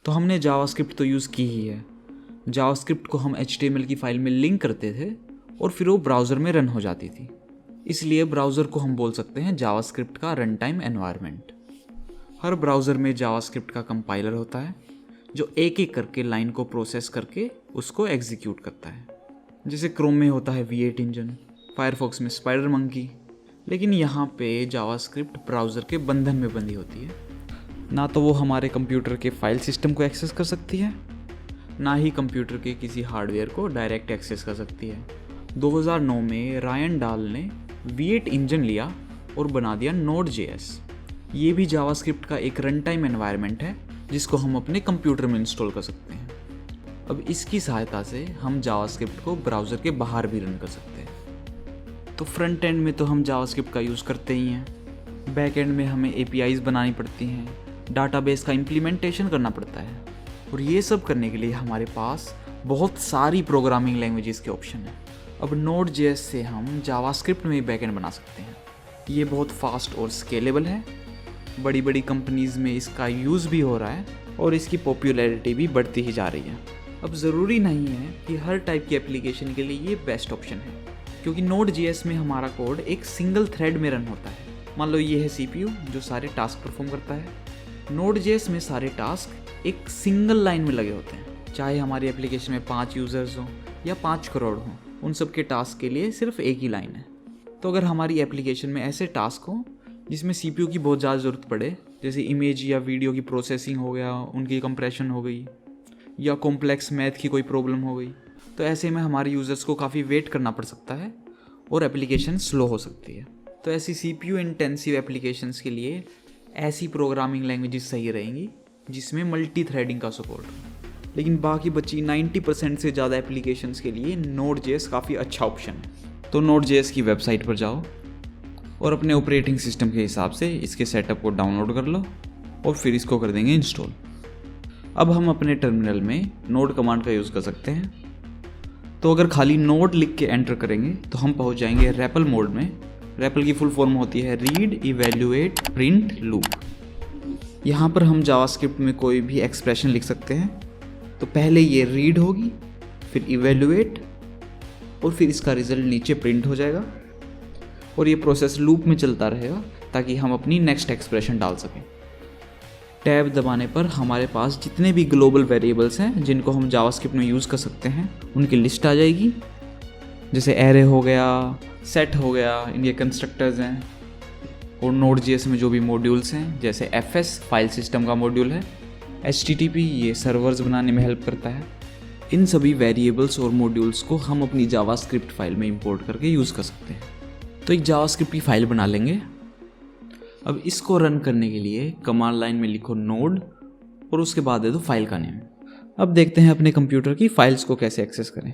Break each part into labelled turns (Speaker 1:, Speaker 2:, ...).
Speaker 1: तो हमने जावास्क्रिप्ट तो यूज़ की ही है। जावास्क्रिप्ट को हम HTML की फ़ाइल में लिंक करते थे और फिर वो ब्राउज़र में रन हो जाती थी। इसलिए ब्राउज़र को हम बोल सकते हैं जावास्क्रिप्ट का रन टाइम एनवायरनमेंट। हर ब्राउज़र में जावास्क्रिप्ट का कंपाइलर होता है जो एक एक करके लाइन को प्रोसेस करके उसको एग्जीक्यूट करता है। जैसे क्रोम में होता है V8 इंजन, फायरफॉक्स में स्पाइडर मंकी। लेकिन यहाँ पे जावास्क्रिप्ट ब्राउज़र के बंधन में बंधी होती है। ना तो वो हमारे कंप्यूटर के फाइल सिस्टम को एक्सेस कर सकती है, ना ही कंप्यूटर के किसी हार्डवेयर को डायरेक्ट एक्सेस कर सकती है। 2009 में रायन डाल ने V8 इंजन लिया और बना दिया Node.js। ये भी जावास्क्रिप्ट का एक रन टाइम एनवायरनमेंट है जिसको हम अपने कंप्यूटर में इंस्टॉल कर सकते हैं। अब इसकी सहायता से हम जावास्क्रिप्ट को ब्राउज़र के बाहर भी रन कर सकते हैं। तो फ्रंट एंड में तो हम जावास्क्रिप्ट का यूज़ करते ही हैं, बैक एंड में हमें APIs बनानी पड़ती हैं, डाटाबेस का इम्प्लीमेंटेशन करना पड़ता है, और ये सब करने के लिए हमारे पास बहुत सारी प्रोग्रामिंग लैंग्वेजेस के ऑप्शन हैं। अब Node.js से हम जावास्क्रिप्ट में बैक एंड बना सकते हैं। ये बहुत फास्ट और स्केलेबल है, बड़ी बड़ी कंपनीज़ में इसका यूज़ भी हो रहा है और इसकी पॉपुलैरिटी भी बढ़ती ही जा रही है। अब ज़रूरी नहीं है कि हर टाइप की एप्लीकेशन के लिए ये बेस्ट ऑप्शन है, क्योंकि Node.js में हमारा कोड एक सिंगल थ्रेड में रन होता है। मान लो ये है CPU जो सारे टास्क परफॉर्म करता है। Node.js में सारे टास्क एक सिंगल लाइन में लगे होते हैं, चाहे हमारी एप्लीकेशन में 5 यूज़र्स हों या 5 करोड़ हों, उन सब के टास्क के लिए सिर्फ एक ही लाइन है। तो अगर हमारी एप्लीकेशन में ऐसे टास्क हों जिसमें CPU की बहुत ज़्यादा ज़रूरत पड़े, जैसे इमेज या वीडियो की प्रोसेसिंग हो गया, उनकी कंप्रेशन हो गई, या कॉम्प्लेक्स मैथ की कोई प्रॉब्लम हो गई, तो ऐसे में हमारे यूज़र्स को काफ़ी वेट करना पड़ सकता है और एप्लीकेशन स्लो हो सकती है। तो ऐसी CPU इंटेंसिव एप्लीकेशंस के लिए ऐसी प्रोग्रामिंग लैंग्वेजेस सही रहेंगी जिसमें मल्टी थ्रेडिंग का सपोर्ट हो। लेकिन बाकी बची 90% से ज़्यादा एप्लीकेशंस के लिए Node.js काफ़ी अच्छा ऑप्शन है। तो Node.js की वेबसाइट पर जाओ और अपने ऑपरेटिंग सिस्टम के हिसाब से इसके सेटअप को डाउनलोड कर लो और फिर इसको कर देंगे इंस्टॉल। अब हम अपने टर्मिनल में नोड कमांड का यूज़ कर सकते हैं। तो अगर खाली नोड लिख के एंटर करेंगे तो हम पहुंच जाएंगे रेपल मोड में। रेपल की फुल फॉर्म होती है रीड इवेल्युएट प्रिंट लूप। यहाँ पर हम जावास्क्रिप्ट में कोई भी एक्सप्रेशन लिख सकते हैं। तो पहले ये रीड होगी, फिर इवेल्युएट, और फिर इसका रिजल्ट नीचे प्रिंट हो जाएगा, और ये प्रोसेस लूप में चलता रहेगा ताकि हम अपनी नेक्स्ट एक्सप्रेशन डाल सकें। टैब दबाने पर हमारे पास जितने भी ग्लोबल वेरिएबल्स हैं जिनको हम जावास्क्रिप्ट में यूज़ कर सकते हैं उनकी लिस्ट आ जाएगी। जैसे एरे हो गया, सेट हो गया, इनके कंस्ट्रक्टर्स हैं, और Node.js में जो भी मॉड्यूल्स हैं, जैसे FS फाइल सिस्टम का मॉड्यूल है, HTTP ये सर्वर्स बनाने में हेल्प करता है। इन सभी वेरिएबल्स और मॉड्यूल्स को हम अपनी जावास्क्रिप्ट फाइल में इंपोर्ट करके यूज़ कर सकते हैं। तो एक जावास्क्रिप्ट की फाइल बना लेंगे। अब इसको रन करने के लिए कमांड लाइन में लिखो नोड और उसके बाद दे दो फाइल का नेम। अब देखते हैं अपने कंप्यूटर की फाइल्स को कैसे एक्सेस करें।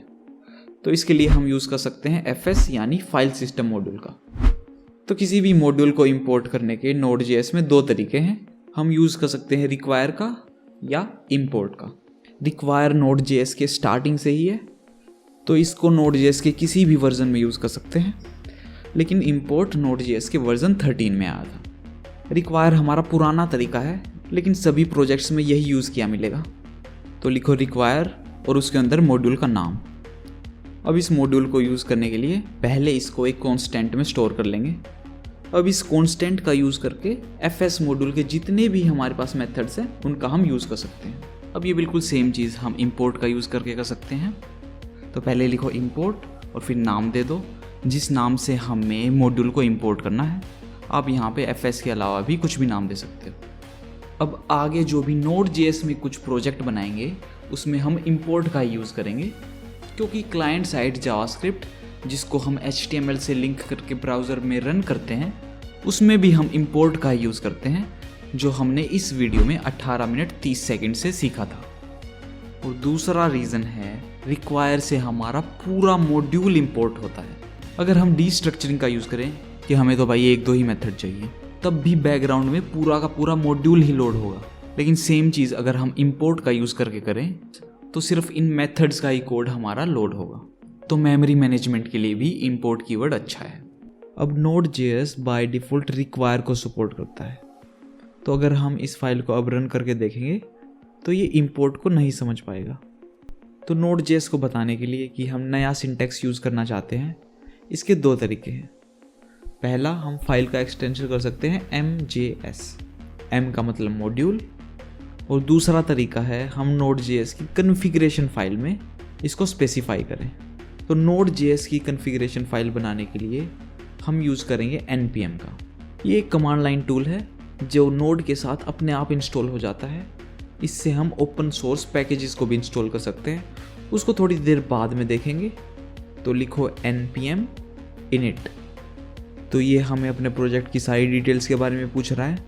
Speaker 1: तो इसके लिए हम यूज़ कर सकते हैं FS यानी फाइल सिस्टम मॉड्यूल का। तो किसी भी मॉड्यूल को इंपोर्ट करने के Node.js में 2 तरीके हैं। हम यूज़ कर सकते हैं रिक्वायर का या इंपोर्ट का। रिक्वायर Node.js के स्टार्टिंग से ही है, तो इसको Node.js के किसी भी वर्जन में यूज़ कर सकते हैं, लेकिन इंपोर्ट Node.js के वर्जन 13 में आया था। रिक्वायर हमारा पुराना तरीका है, लेकिन सभी प्रोजेक्ट्स में यही यूज़ किया मिलेगा। तो लिखो रिक्वायर और उसके अंदर मॉड्यूल का नाम। अब इस मॉड्यूल को यूज़ करने के लिए पहले इसको एक कांस्टेंट में स्टोर कर लेंगे। अब इस कांस्टेंट का यूज़ करके FS मॉड्यूल के जितने भी हमारे पास मेथड्स हैं उनका हम यूज़ कर सकते हैं। अब ये बिल्कुल सेम चीज़ हम इंपोर्ट का यूज़ करके कर सकते हैं। तो पहले लिखो इंपोर्ट और फिर नाम दे दो जिस नाम से हमें मॉड्यूल को इंपोर्ट करना है। आप यहाँ पे FS के अलावा भी कुछ भी नाम दे सकते हो। अब आगे जो भी Node.js में कुछ प्रोजेक्ट बनाएंगे उसमें हम इंपोर्ट का यूज़ करेंगे, क्योंकि क्लाइंट साइड जावास्क्रिप्ट जिसको हम HTML से लिंक करके ब्राउज़र में रन करते हैं उसमें भी हम इंपोर्ट का यूज़ करते हैं, जो हमने इस वीडियो में 18 मिनट 30 सेकंड से सीखा था। और दूसरा रीज़न है रिक्वायर से हमारा पूरा मॉड्यूल इंपोर्ट होता है। अगर हम डीस्ट्रक्चरिंग का यूज़ करें कि हमें तो भाई 1-2 ही मेथड चाहिए, तब भी बैकग्राउंड में पूरा का पूरा मॉड्यूल ही लोड होगा। लेकिन सेम चीज़ अगर हम इंपोर्ट का यूज़ करके करें तो सिर्फ इन मेथड्स का ही कोड हमारा लोड होगा। तो मेमोरी मैनेजमेंट के लिए भी इंपोर्ट कीवर्ड अच्छा है। अब Node.js बाय डिफ़ॉल्ट रिक्वायर को सपोर्ट करता है। तो अगर हम इस फाइल को अब रन करके देखेंगे तो ये इंपोर्ट को नहीं समझ पाएगा। तो Node.js को बताने के लिए कि हम नया सिंटैक्स यूज़ करना चाहते हैं, इसके दो तरीके हैं। पहला, हम फाइल का एक्सटेंशन कर सकते हैं MJS, M का मतलब मॉड्यूल, और दूसरा तरीका है हम Node.js की कॉन्फ़िगरेशन फाइल में इसको स्पेसिफाई करें। तो Node.js की कॉन्फ़िगरेशन फाइल बनाने के लिए हम यूज़ करेंगे npm का। ये एक कमांड लाइन टूल है जो नोड के साथ अपने आप इंस्टॉल हो जाता है। इससे हम ओपन सोर्स पैकेजेस को भी इंस्टॉल कर सकते हैं, उसको थोड़ी देर बाद में देखेंगे। तो लिखो npm init। तो ये हमें अपने प्रोजेक्ट की सारी डिटेल्स के बारे में पूछ रहा है।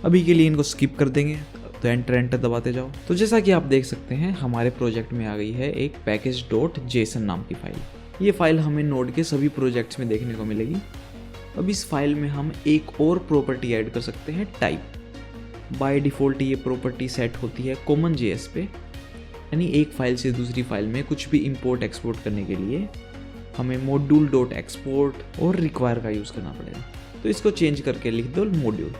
Speaker 1: अभी के लिए इनको स्किप कर देंगे, तो एंटर दबाते जाओ। तो जैसा कि आप देख सकते हैं हमारे प्रोजेक्ट में आ गई है एक package.json नाम की फाइल। ये फाइल हमें नोड के सभी प्रोजेक्ट्स में देखने को मिलेगी। अब इस फाइल में हम एक और प्रॉपर्टी ऐड कर सकते हैं, टाइप। बाय डिफ़ॉल्ट ये प्रॉपर्टी सेट होती है CommonJS पे, यानी एक फाइल से दूसरी फाइल में कुछ भी इंपोर्ट एक्सपोर्ट करने के लिए हमें module.export और require का यूज़ करना पड़ेगा। तो इसको चेंज करके लिख दो मॉड्यूल।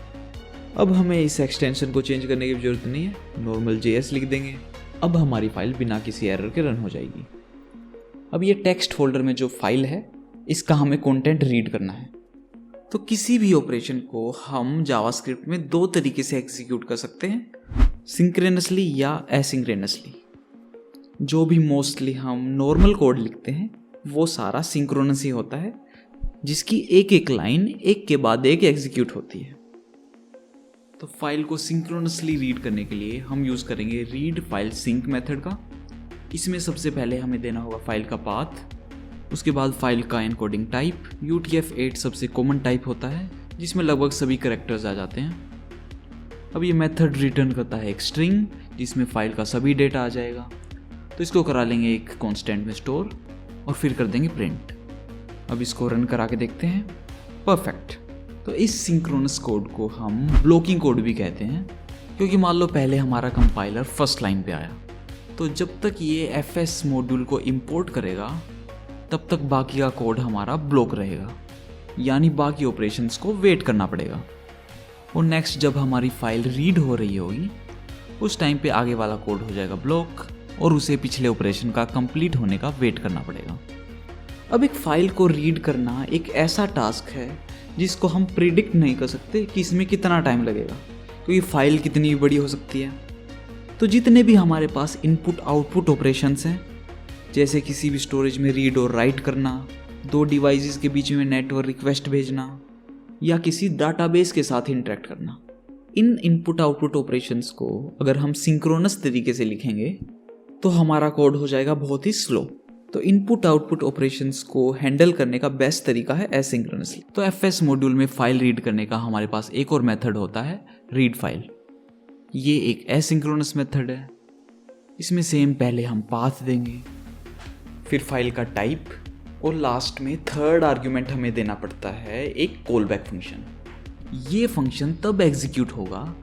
Speaker 1: अब हमें इस एक्सटेंशन को चेंज करने की ज़रूरत नहीं है, नॉर्मल JS लिख देंगे। अब हमारी फाइल बिना किसी एरर के रन हो जाएगी। अब ये टेक्स्ट फोल्डर में जो फाइल है इसका हमें कंटेंट रीड करना है। तो किसी भी ऑपरेशन को हम जावास्क्रिप्ट में दो तरीके से एग्जीक्यूट कर सकते हैं, सिंक्रोनसली या एसिंक्रोनसली। जो भी मोस्टली हम नॉर्मल कोड लिखते हैं वो सारा सिंक्रोनस ही होता है, जिसकी एक एक लाइन एक के बाद एक एग्जीक्यूट होती है। तो फाइल को सिंक्रोनसली रीड करने के लिए हम यूज़ करेंगे रीड फाइल सिंक मेथड का। इसमें सबसे पहले हमें देना होगा फाइल का पाथ, उसके बाद फाइल का एनकोडिंग टाइप। UTF-8 सबसे कॉमन टाइप होता है जिसमें लगभग सभी कैरेक्टर्स आ जाते हैं। अब ये मेथड रिटर्न करता है एक स्ट्रिंग जिसमें फाइल का सभी डेटा आ जाएगा। तो इसको करा लेंगे एक कांस्टेंट में स्टोर और फिर कर देंगे प्रिंट। अब इसको रन करा के देखते हैं। परफेक्ट। तो इस सिंक्रोनस कोड को हम ब्लॉकिंग कोड भी कहते हैं, क्योंकि मान लो पहले हमारा कंपाइलर फर्स्ट लाइन पे आया, तो जब तक ये FS मॉड्यूल को इंपोर्ट करेगा तब तक बाकी का कोड हमारा ब्लॉक रहेगा, यानी बाकी ऑपरेशंस को वेट करना पड़ेगा। और नेक्स्ट जब हमारी फाइल रीड हो रही होगी उस टाइम पे आगे वाला कोड हो जाएगा ब्लॉक और उसे पिछले ऑपरेशन का कंप्लीट होने का वेट करना पड़ेगा। अब एक फाइल को रीड करना एक ऐसा टास्क है जिसको हम प्रिडिक्ट नहीं कर सकते कि इसमें कितना टाइम लगेगा, क्योंकि फाइल कितनी बड़ी हो सकती है। तो जितने भी हमारे पास इनपुट आउटपुट ऑपरेशंस हैं, जैसे किसी भी स्टोरेज में रीड और राइट करना, दो डिवाइसेस के बीच में नेटवर्क रिक्वेस्ट भेजना, या किसी डाटाबेस के साथ इंटरेक्ट करना, इन इनपुट आउटपुट ऑपरेशंस को अगर हम सिंक्रोनस तरीके से लिखेंगे तो हमारा कोड हो जाएगा बहुत ही स्लो। तो इनपुट आउटपुट ऑपरेशंस को हैंडल करने का बेस्ट तरीका है एसिंक्रोनसली। तो FS मॉड्यूल में फाइल रीड करने का हमारे पास एक और मेथड होता है रीड फाइल। ये एक एसिंक्रोनस मेथड है। इसमें सेम पहले हम पाथ देंगे, फिर फाइल का टाइप, और लास्ट में थर्ड आर्ग्यूमेंट हमें देना पड़ता है एक कॉलबैक फंक्शन। ये फंक्शन तब एग्जीक्यूट होगा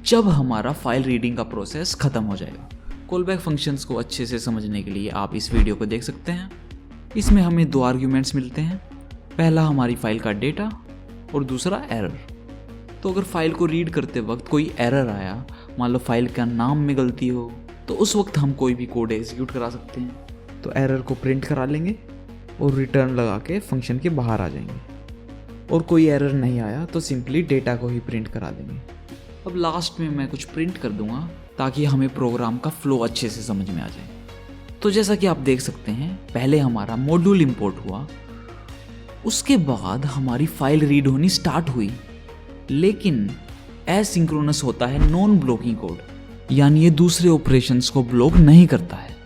Speaker 1: जब हमारा फाइल रीडिंग का प्रोसेस खत्म हो जाएगा। कॉलबैक फंक्शंस को अच्छे से समझने के लिए आप इस वीडियो को देख सकते हैं। इसमें हमें दो आर्ग्यूमेंट्स मिलते हैं, पहला हमारी फाइल का डेटा और दूसरा एरर। तो अगर फाइल को रीड करते वक्त कोई एरर आया, मान लो फाइल का नाम में गलती हो, तो उस वक्त हम कोई भी कोड एग्जीक्यूट करा सकते हैं। तो एरर को प्रिंट करा लेंगे और रिटर्न लगा के फंक्शन के बाहर आ जाएंगे। और कोई एरर नहीं आया तो सिंपली डेटा को ही प्रिंट करा देंगे। अब लास्ट में मैं कुछ प्रिंट कर दूंगा ताकि हमें प्रोग्राम का फ्लो अच्छे से समझ में आ जाए। तो जैसा कि आप देख सकते हैं, पहले हमारा मॉड्यूल इंपोर्ट हुआ, उसके बाद हमारी फाइल रीड होनी स्टार्ट हुई, लेकिन एसिंक्रोनस होता है नॉन ब्लॉकिंग कोड, यानी ये दूसरे ऑपरेशंस को ब्लॉक नहीं करता है।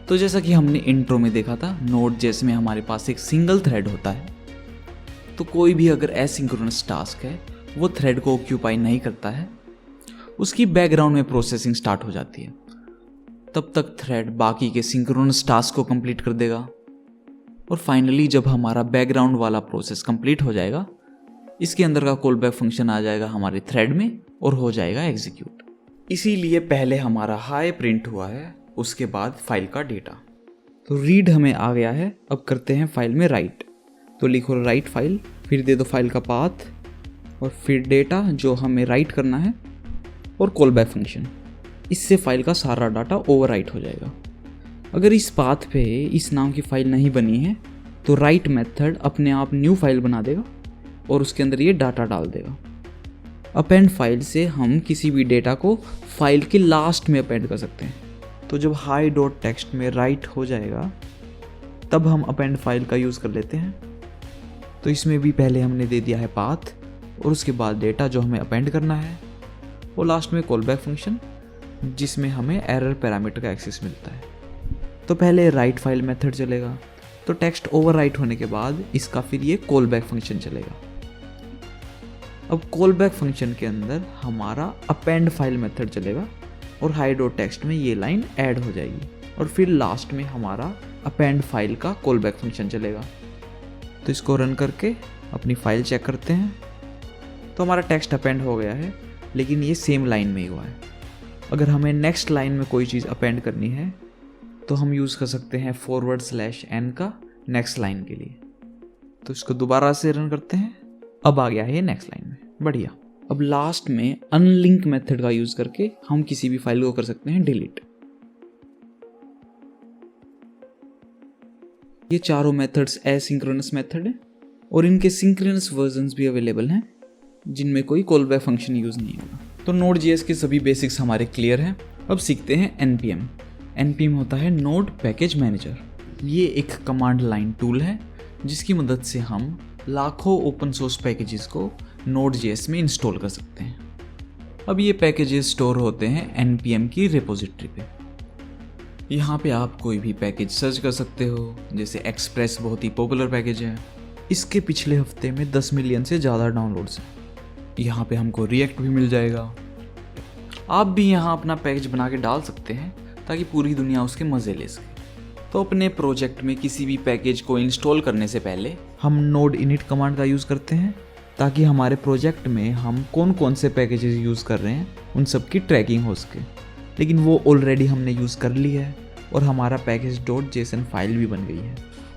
Speaker 1: तो जैसा कि हमने इंट्रो में देखा था, Node.js में हमारे पास एक सिंगल थ्रेड होता है। तो कोई भी अगर एसिंक्रोनस टास्क है वो थ्रेड को ऑक्यूपाई नहीं करता है, उसकी बैकग्राउंड में प्रोसेसिंग स्टार्ट हो जाती है। तब तक थ्रेड बाकी के सिंक्रोनस टास्क को कंप्लीट कर देगा और फाइनली जब हमारा बैकग्राउंड वाला प्रोसेस कंप्लीट हो जाएगा, इसके अंदर का कॉलबैक फंक्शन आ जाएगा हमारे थ्रेड में और हो जाएगा एग्जीक्यूट। इसीलिए पहले हमारा हाई प्रिंट हुआ है, उसके बाद फाइल का डेटा। तो रीड हमें आ गया है, अब करते हैं फाइल में राइट। तो लिखो राइट फाइल, फिर दे दो फाइल का पाथ और फिर डेटा जो हमें राइट करना है और कॉलबैक फंक्शन। इससे फाइल का सारा डाटा ओवरराइट हो जाएगा। अगर इस पाथ पे इस नाम की फाइल नहीं बनी है तो राइट मेथड अपने आप न्यू फाइल बना देगा और उसके अंदर ये डाटा डाल देगा। अपेंड फाइल से हम किसी भी डेटा को फाइल के लास्ट में अपेंड कर सकते हैं। तो जब हाई डॉट टेक्स्ट में राइट हो जाएगा तब हम अपेंड फाइल का यूज़ कर लेते हैं। तो इसमें भी पहले हमने दे दिया है पाथ और उसके बाद डेटा जो हमें अपेंड करना है, और लास्ट में कॉल बैक फंक्शन जिसमें हमें एरर पैरामीटर का एक्सेस मिलता है। तो पहले राइट फाइल मेथड चलेगा, तो टेक्स्ट ओवरराइट होने के बाद इसका फिर ये कॉल बैक फंक्शन चलेगा। अब कॉल बैक फंक्शन के अंदर हमारा अपेंड फाइल मेथड चलेगा और हाई डॉट टेक्स्ट में ये लाइन ऐड हो जाएगी और फिर लास्ट में हमारा अपेंड फाइल का कॉल बैक फंक्शन चलेगा। तो इसको रन करके अपनी फाइल चेक करते हैं। तो हमारा टेक्स्ट अपेंड हो गया है, लेकिन ये सेम लाइन में ही हुआ है। अगर हमें नेक्स्ट लाइन में कोई चीज़ अपेंड करनी है तो हम यूज़ कर सकते हैं /n का नेक्स्ट लाइन के लिए। तो इसको दोबारा से रन करते हैं। अब आ गया है ये नेक्स्ट लाइन में, बढ़िया। अब लास्ट में अनलिंक मेथड का यूज़ करके हम किसी भी फाइल को कर सकते हैं डिलीट। ये चारों मेथड्स एसिंक्रोनस मेथड है और इनके सिंक्रोनस वर्जन्स भी अवेलेबल हैं जिनमें कोई कॉल बैक फंक्शन यूज़ नहीं होगा। तो Node.js के सभी बेसिक्स हमारे क्लियर हैं। अब सीखते हैं npm। npm होता है नोड पैकेज मैनेजर। ये एक कमांड लाइन टूल है जिसकी मदद से हम लाखों ओपन सोर्स पैकेजेस को Node.js में इंस्टॉल कर सकते हैं। अब ये पैकेजेस स्टोर होते हैं npm की रिपोजिटरी पे। यहाँ पे आप कोई भी पैकेज सर्च कर सकते हो, जैसे एक्सप्रेस बहुत ही पॉपुलर पैकेज है। इसके पिछले हफ्ते में 10 मिलियन से ज़्यादा डाउनलोड्स हैं। यहाँ पे हमको रिएक्ट भी मिल जाएगा। आप भी यहाँ अपना पैकेज बना के डाल सकते हैं ताकि पूरी दुनिया उसके मज़े ले सके। तो अपने प्रोजेक्ट में किसी भी पैकेज को इंस्टॉल करने से पहले हम नोड इनिट कमांड का यूज़ करते हैं ताकि हमारे प्रोजेक्ट में हम कौन कौन से पैकेजेस यूज़ कर रहे हैं उन सब की ट्रैकिंग हो सके। लेकिन वो ऑलरेडी हमने यूज़ कर ली है और हमारा package.json फाइल भी बन गई है।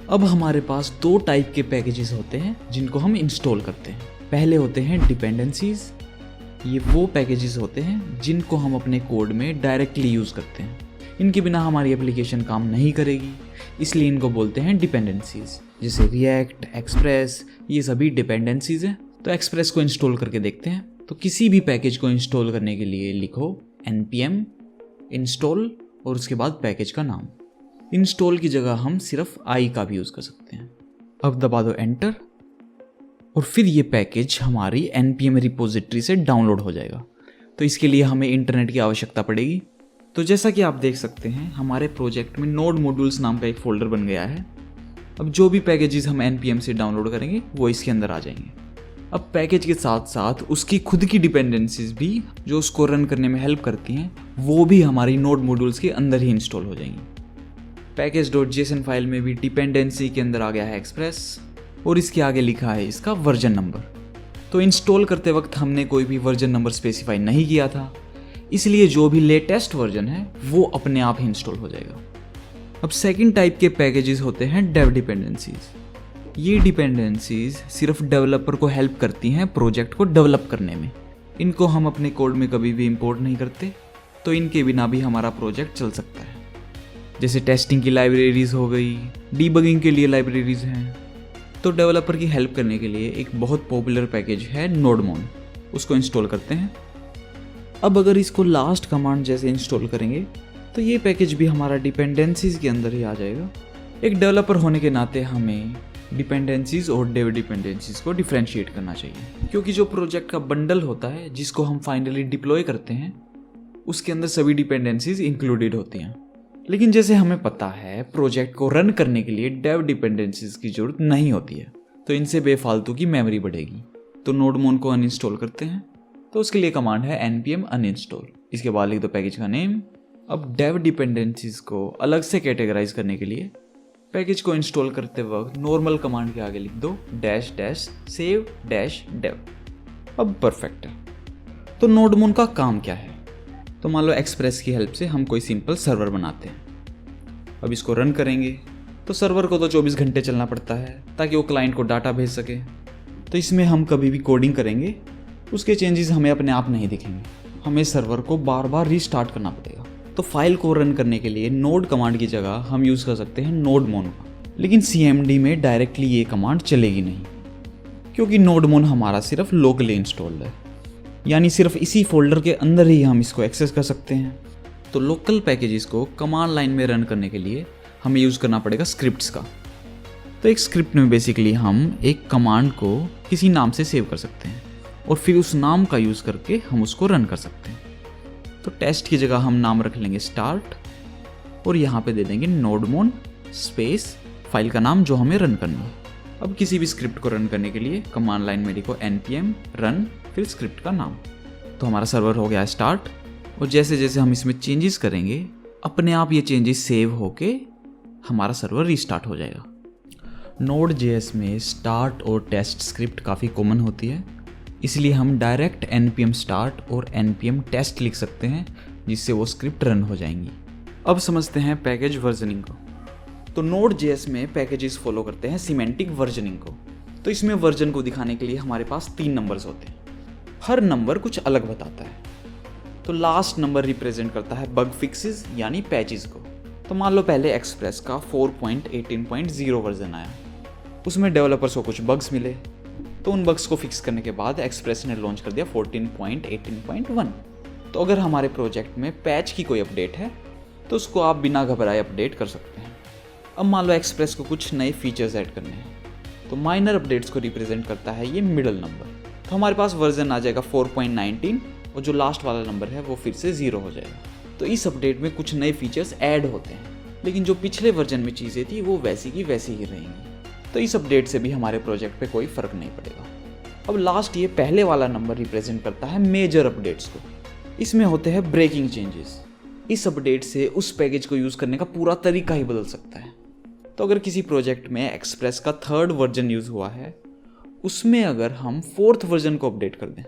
Speaker 1: अब हमारे पास 2 टाइप के पैकेजेस होते हैं जिनको हम इंस्टॉल करते हैं। पहले होते हैं डिपेंडेंसीज। ये वो पैकेजेस होते हैं जिनको हम अपने कोड में डायरेक्टली यूज़ करते हैं। इनके बिना हमारी एप्लीकेशन काम नहीं करेगी, इसलिए इनको बोलते हैं डिपेंडेंसीज। जैसे रिएक्ट, एक्सप्रेस, ये सभी डिपेंडेंसीज हैं। तो एक्सप्रेस को इंस्टॉल करके देखते हैं। तो किसी भी पैकेज को इंस्टॉल करने के लिए लिखो npm इंस्टॉल और उसके बाद पैकेज का नाम। इंस्टॉल की जगह हम सिर्फ आई का भी यूज़ कर सकते हैं। अब दबा दो एंटर और फिर ये पैकेज हमारी npm रिपोजिटरी से डाउनलोड हो जाएगा। तो इसके लिए हमें इंटरनेट की आवश्यकता पड़ेगी। तो जैसा कि आप देख सकते हैं हमारे प्रोजेक्ट में नोड मॉड्यूल्स नाम का एक फोल्डर बन गया है। अब जो भी पैकेजेस हम npm से डाउनलोड करेंगे वो इसके अंदर आ जाएंगे। अब पैकेज के साथ साथ उसकी खुद की डिपेंडेंसीज भी जो उसको रन करने में हेल्प करती हैं वो भी हमारी नोड मॉड्यूल्स के अंदर ही इंस्टॉल हो जाएंगी। पैकेज.json फाइल में भी डिपेंडेंसी के अंदर आ गया है एक्सप्रेस और इसके आगे लिखा है इसका वर्जन नंबर। तो इंस्टॉल करते वक्त हमने कोई भी वर्जन नंबर स्पेसिफाई नहीं किया था, इसलिए जो भी लेटेस्ट वर्जन है वो अपने आप ही इंस्टॉल हो जाएगा। अब सेकंड टाइप के पैकेजेस होते हैं डेव डिपेंडेंसीज। ये डिपेंडेंसीज सिर्फ डेवलपर को हेल्प करती हैं प्रोजेक्ट को डेवलप करने में। इनको हम अपने कोड में कभी भी इंपोर्ट नहीं करते, तो इनके बिना भी हमारा प्रोजेक्ट चल सकता है। जैसे टेस्टिंग की लाइब्रेरीज हो गई, डीबगिंग के लिए लाइब्रेरीज हैं। तो डेवलपर की हेल्प करने के लिए एक बहुत पॉपुलर पैकेज है नोडमोन, उसको इंस्टॉल करते हैं। अब अगर इसको लास्ट कमांड जैसे इंस्टॉल करेंगे तो ये पैकेज भी हमारा डिपेंडेंसीज के अंदर ही आ जाएगा। एक डेवलपर होने के नाते हमें डिपेंडेंसीज और डेव डिपेंडेंसीज को डिफ्रेंशिएट करना चाहिए, क्योंकि जो प्रोजेक्ट का बंडल होता है जिसको हम फाइनली डिप्लॉय करते हैं उसके अंदर सभी डिपेंडेंसीज इंक्लूडेड होती हैं। लेकिन जैसे हमें पता है प्रोजेक्ट को रन करने के लिए डेव डिपेंडेंसीज की जरूरत नहीं होती है, तो इनसे बेफालतू की मेमोरी बढ़ेगी। तो नोडमोन को अनइंस्टॉल करते हैं। तो उसके लिए कमांड है npm uninstall। इसके बाद लिख दो पैकेज का नेम। अब डेव डिपेंडेंसीज को अलग से कैटेगराइज करने के लिए पैकेज को इंस्टॉल करते वक्त नॉर्मल कमांड के आगे लिख दो --save-dev। अब परफेक्ट है। तो नोडमोन का काम क्या है? तो मान लो एक्सप्रेस की हेल्प से हम कोई सिंपल सर्वर बनाते हैं। अब इसको रन करेंगे तो सर्वर को तो 24 घंटे चलना पड़ता है ताकि वो क्लाइंट को डाटा भेज सके। तो इसमें हम कभी भी कोडिंग करेंगे उसके चेंजेस हमें अपने आप नहीं दिखेंगे। हमें सर्वर को बार बार रीस्टार्ट करना पड़ेगा। तो फाइल को रन करने के लिए नोड कमांड की जगह हम यूज़ कर सकते हैं नोडमोन का। लेकिन CMD में डायरेक्टली ये कमांड चलेगी नहीं, क्योंकि नोडमोन हमारा सिर्फ लोकली इंस्टॉल्ड है, यानी सिर्फ इसी फोल्डर के अंदर ही हम इसको एक्सेस कर सकते हैं। तो लोकल पैकेजेस को कमांड लाइन में रन करने के लिए हमें यूज़ करना पड़ेगा स्क्रिप्ट्स का। तो एक स्क्रिप्ट में बेसिकली हम एक कमांड को किसी नाम से सेव कर सकते हैं और फिर उस नाम का यूज़ करके हम उसको रन कर सकते हैं। तो टेस्ट की जगह हम नाम रख लेंगे स्टार्ट और यहाँ पे दे देंगे नोडमोन स्पेस फाइल का नाम जो हमें रन करना है। अब किसी भी स्क्रिप्ट को रन करने के लिए कमांड लाइन में लिखो npm रन फिर स्क्रिप्ट का नाम। तो हमारा सर्वर हो गया स्टार्ट, और जैसे जैसे हम इसमें चेंजेस करेंगे अपने आप ये चेंजेस सेव होके हमारा सर्वर रीस्टार्ट हो जाएगा। Node.js में स्टार्ट और टेस्ट स्क्रिप्ट काफ़ी कॉमन होती है, इसलिए हम डायरेक्ट npm स्टार्ट और npm टेस्ट लिख सकते हैं, जिससे वो स्क्रिप्ट रन हो जाएंगी। अब समझते हैं पैकेज वर्जनिंग को। तो Node.js में पैकेजेस फॉलो करते हैं सिमेंटिक वर्जनिंग को। तो इसमें वर्जन को दिखाने के लिए हमारे पास 3 नंबर्स होते हैं, हर नंबर कुछ अलग बताता है। तो लास्ट नंबर रिप्रेजेंट करता है बग फिक्सेस यानी पैचेस को। तो मान लो पहले एक्सप्रेस का 4.18.0 वर्जन आया, उसमें डेवलपर्स को कुछ बग्स मिले, तो उन बग्स को फिक्स करने के बाद एक्सप्रेस ने लॉन्च कर दिया 14.18.1। तो अगर हमारे प्रोजेक्ट में पैच की कोई अपडेट है तो उसको आप बिना घबराए अपडेट कर सकते हैं। अब मान लो एक्सप्रेस को कुछ नए फीचर्स ऐड करने हैं, तो माइनर अपडेट्स को रिप्रेजेंट करता है ये मिडल नंबर। तो हमारे पास वर्जन आ जाएगा 4.19 और जो लास्ट वाला नंबर है वो फिर से 0 हो जाएगा। तो इस अपडेट में कुछ नए फीचर्स ऐड होते हैं, लेकिन जो पिछले वर्जन में चीज़ें थी वो वैसी की वैसी ही रहेंगी। तो इस अपडेट से भी हमारे प्रोजेक्ट पे कोई फ़र्क नहीं पड़ेगा। अब लास्ट ये पहले वाला नंबर रिप्रेजेंट करता है मेजर अपडेट्स को। इसमें होते हैं ब्रेकिंग चेंजेस। इस अपडेट से उस पैकेज को यूज़ करने का पूरा तरीका ही बदल सकता है। तो अगर किसी प्रोजेक्ट में एक्सप्रेस का 3rd वर्जन यूज़ हुआ है, उसमें अगर हम 4th वर्जन को अपडेट कर दें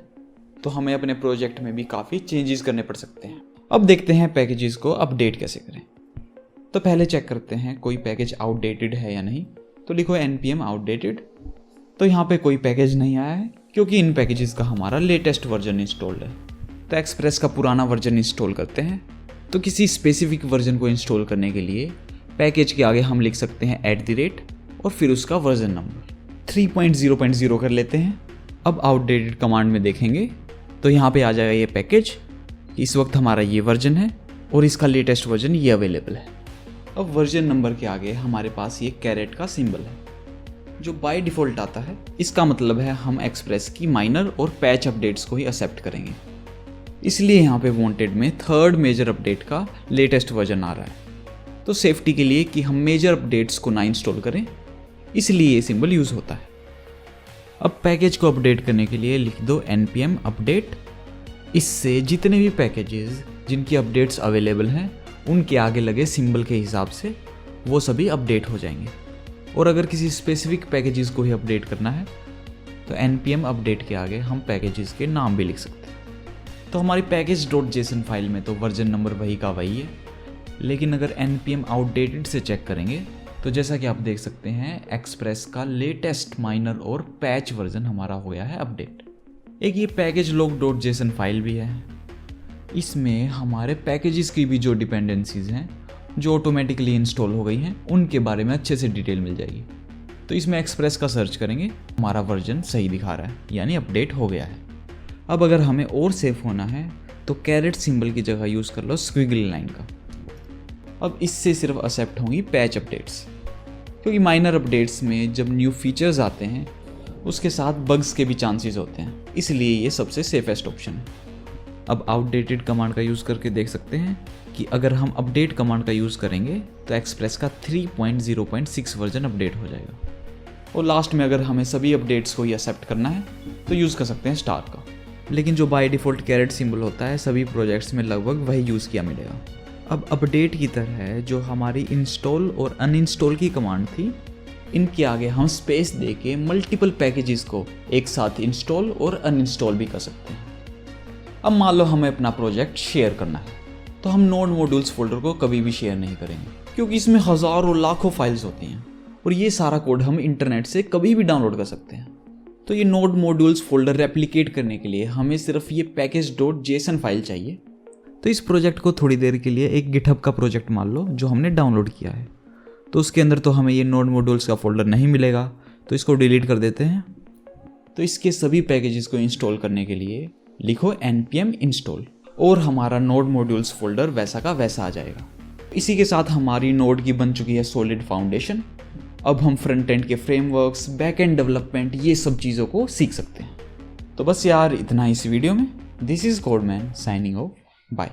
Speaker 1: तो हमें अपने प्रोजेक्ट में भी काफ़ी चेंजेस करने पड़ सकते हैं। अब देखते हैं पैकेजेस को अपडेट कैसे करें। तो पहले चेक करते हैं कोई पैकेज आउटडेटेड है या नहीं। तो लिखो npm आउटडेटेड। तो यहाँ पे कोई पैकेज नहीं आया है, क्योंकि इन पैकेजेस का हमारा लेटेस्ट वर्जन इंस्टॉल्ड है। तो एक्सप्रेस का पुराना वर्जन इंस्टॉल करते हैं। तो किसी स्पेसिफिक वर्जन को इंस्टॉल करने के लिए पैकेज के आगे हम लिख सकते हैं @ और फिर उसका वर्जन नंबर 3.0.0 कर लेते हैं। अब आउटडेटेड कमांड में देखेंगे तो यहाँ पे आ जाएगा ये पैकेज। इस वक्त हमारा ये वर्जन है और इसका लेटेस्ट वर्जन ये अवेलेबल है। अब वर्जन नंबर के आगे हमारे पास ये कैरेट का सिंबल है जो बाय डिफ़ॉल्ट आता है। इसका मतलब है हम एक्सप्रेस की माइनर और पैच अपडेट्स को ही एक्सेप्ट करेंगे। इसलिए यहाँ पे वांटेड में 3rd मेजर अपडेट का लेटेस्ट वर्जन आ रहा है। तो सेफ्टी के लिए कि हम मेजर अपडेट्स को ना इंस्टॉल करें, इसलिए ये सिंबल यूज़ होता है। अब पैकेज को अपडेट करने के लिए लिख दो npm अपडेट। इससे जितने भी पैकेजेस जिनकी अपडेट्स अवेलेबल हैं उनके आगे लगे सिंबल के हिसाब से वो सभी अपडेट हो जाएंगे। और अगर किसी स्पेसिफिक पैकेजेस को ही अपडेट करना है तो npm अपडेट के आगे हम पैकेजेस के नाम भी लिख सकते हैं। तो हमारी package.json फाइल में तो वर्जन नंबर वही का वही है, लेकिन अगर npm आउटडेटेड से चेक करेंगे तो जैसा कि आप देख सकते हैं एक्सप्रेस का लेटेस्ट माइनर और पैच वर्जन हमारा हो गया है अपडेट। एक ये पैकेज log.json फाइल भी है। इसमें हमारे पैकेजेस की भी जो डिपेंडेंसीज हैं जो ऑटोमेटिकली इंस्टॉल हो गई हैं उनके बारे में अच्छे से डिटेल मिल जाएगी। तो इसमें एक्सप्रेस का सर्च करेंगे, हमारा वर्जन सही दिखा रहा है यानी अपडेट हो गया है। अब अगर हमें और सेफ होना है तो कैरेट सिंबल की जगह यूज़ कर लो स्क्विगल लाइन का। अब इससे सिर्फ एक्सेप्ट होंगी पैच अपडेट्स, क्योंकि माइनर अपडेट्स में जब न्यू फीचर्स आते हैं उसके साथ बग्स के भी चांसेस होते हैं, इसलिए ये सबसे सेफेस्ट ऑप्शन है। अब आउटडेटेड कमांड का यूज़ करके देख सकते हैं कि अगर हम अपडेट कमांड का यूज़ करेंगे तो एक्सप्रेस का 3.0.6 वर्जन अपडेट हो जाएगा। और लास्ट में अगर हमें सभी अपडेट्स को ही एक्सेप्ट करना है तो यूज़ कर सकते हैं स्टार का। लेकिन जो बाय डिफ़ॉल्ट कैरेट सिंबल होता है सभी प्रोजेक्ट्स में लगभग वही यूज़ किया मिलेगा। अब अपडेट की तरह जो हमारी इंस्टॉल और अनइंस्टॉल की कमांड थी, इनके आगे हम स्पेस दे के मल्टीपल पैकेजेस को एक साथ इंस्टॉल और अनइंस्टॉल भी कर सकते हैं। अब मान लो हमें अपना प्रोजेक्ट शेयर करना है तो हम नोड मॉड्यूल्स फोल्डर को कभी भी शेयर नहीं करेंगे, क्योंकि इसमें हज़ारों लाखों फाइल्स होती हैं और ये सारा कोड हम इंटरनेट से कभी भी डाउनलोड कर सकते हैं। तो ये नोड मॉड्यूल्स फोल्डर रेप्लिकेट करने के लिए हमें सिर्फ ये package.json फाइल चाहिए। तो इस प्रोजेक्ट को थोड़ी देर के लिए एक गिटहब का प्रोजेक्ट मान लो जो हमने डाउनलोड किया है। तो उसके अंदर तो हमें ये नोड मॉड्यूल्स का फोल्डर नहीं मिलेगा, तो इसको डिलीट कर देते हैं। तो इसके सभी पैकेजेस को इंस्टॉल करने के लिए लिखो npm install और हमारा नोड मॉड्यूल्स फोल्डर वैसा का वैसा आ जाएगा। इसी के साथ हमारी नोड की बन चुकी है सॉलिड फाउंडेशन। अब हम फ्रंट एंड के फ्रेमवर्क्स, बैक एंड डेवलपमेंट, ये सब चीज़ों को सीख सकते हैं। तो बस यार इतना इस वीडियो में। This is Codeman signing off, bye.